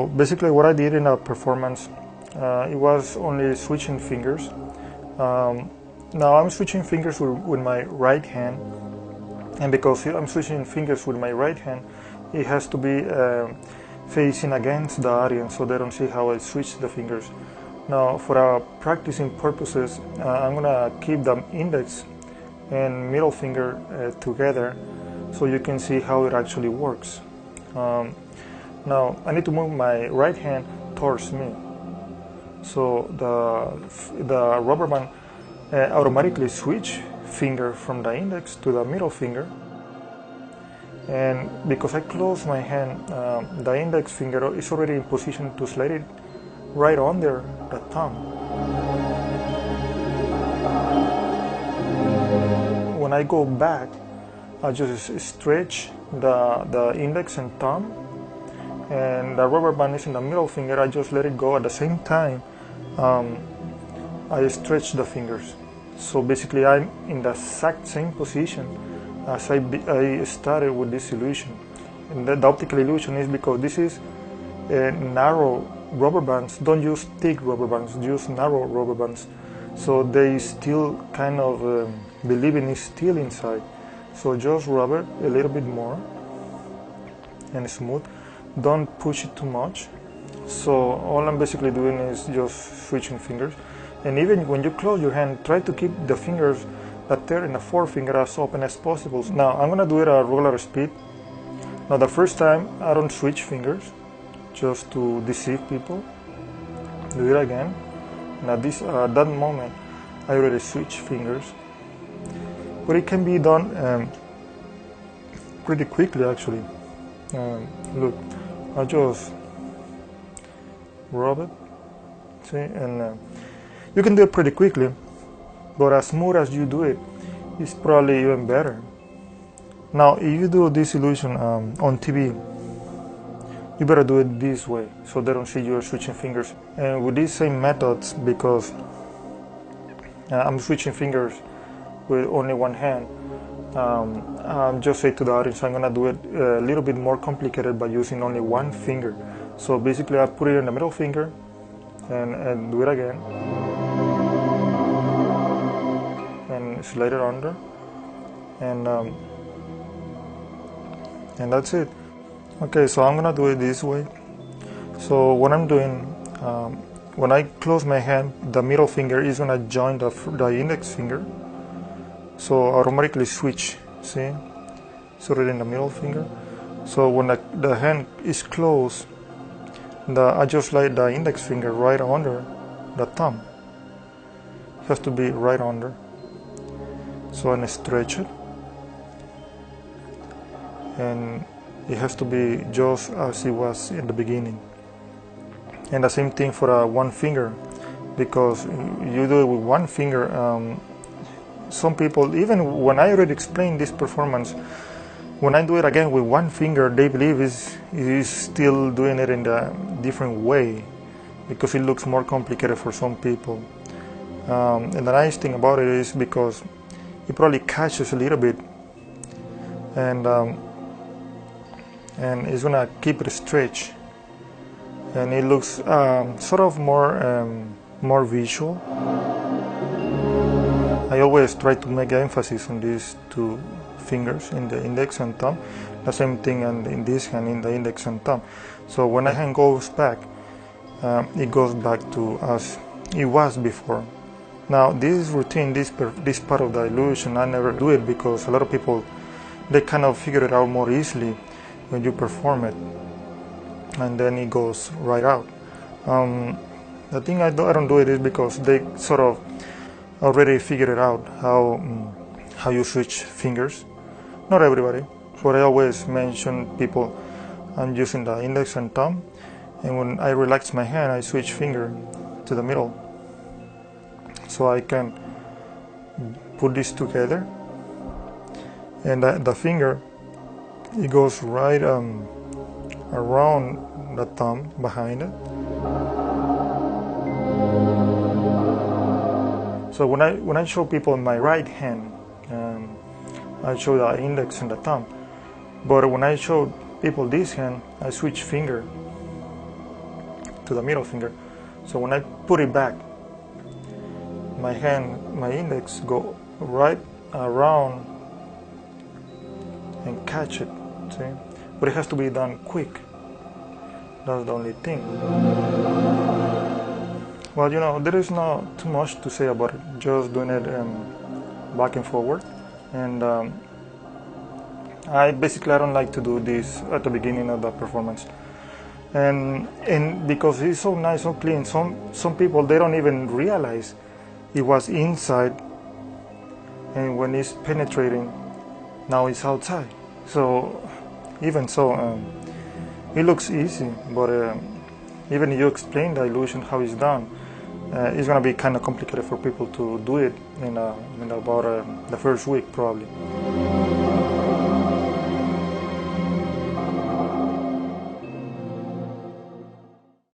So basically what I did in a performance, it was only switching fingers. Now I'm switching fingers with my right hand, and because I'm switching fingers with my right hand, it has to be facing against the audience so they don't see how I switch the fingers. Now for practicing purposes, I'm gonna keep the index and middle finger together so you can see how it actually works. Now I need to move my right hand towards me, so the rubber band automatically switch finger from the index to the middle finger, and because I close my hand, the index finger is already in position to slide it right under the thumb. When I go back, I just stretch the index and thumb, and the rubber band is in the middle finger. I just let it go at the same time. I stretch the fingers. So basically I'm in the exact same position as I started with this illusion. And the optical illusion is because this is narrow rubber bands. Don't use thick rubber bands, use narrow rubber bands. So they still kind of believing it's still inside. So just rub it a little bit more and smooth. Don't push it too much. So all I'm basically doing is just switching fingers. And even when you close your hand, try to keep the fingers, the third and the fourth finger, as open as possible. Now I'm gonna do it at regular speed. Now the first time I don't switch fingers, just to deceive people. Do it again. Now that moment I already switch fingers, but it can be done pretty quickly actually. Look, I just rub it, see, and you can do it pretty quickly, but as smooth as you do it, it's probably even better. Now, if you do this illusion on TV, you better do it this way, so they don't see you're switching fingers. And with these same methods, because I'm switching fingers with only one hand, just say to the audience, I'm gonna do it a little bit more complicated by using only one finger. So basically I put it in the middle finger and do it again. And slide it under, and that's it. Okay, so I'm gonna do it this way. So what I'm doing, when I close my hand, the middle finger is gonna join the index finger, so automatically switch. See, it's already in the middle finger. So when the hand is closed, I just slide the index finger right under the thumb. It has to be right under. So I stretch it, and it has to be just as it was in the beginning. And the same thing for one finger, because you do it with one finger. Some people, even when I already explained this performance, when I do it again with one finger, they believe is still doing it in a different way, because it looks more complicated for some people. And the nice thing about it is because it probably catches a little bit, and it's gonna keep it stretched, and it looks sort of more visual. I always try to make emphasis on these two fingers, in the index and thumb. The same thing in this hand, in the index and thumb. So when the hand goes back, it goes back to as it was before. Now this routine, this part of the illusion, I never do it because a lot of people, they kind of figure it out more easily when you perform it, and then it goes right out. The thing I don't do it is because they sort of already figured it out how you switch fingers. Not everybody, but I always mention people, I'm using the index and thumb, and when I relax my hand, I switch finger to the middle, so I can put this together, and the finger, it goes right around the thumb behind it. So when I show people my right hand, I show the index and the thumb, but when I show people this hand, I switch finger. to the middle finger. So when I put it back, my index go right around and catch it, see? But it has to be done quick. That's the only thing. Well, there is not too much to say about it. Just doing it back and forward. And I don't like to do this at the beginning of the performance. And because it's so nice, so clean, some people, they don't even realize it was inside, and when it's penetrating, now it's outside. So even so, it looks easy, but even if you explain the illusion, how it's done, it's going to be kind of complicated for people to do it in about the first week probably.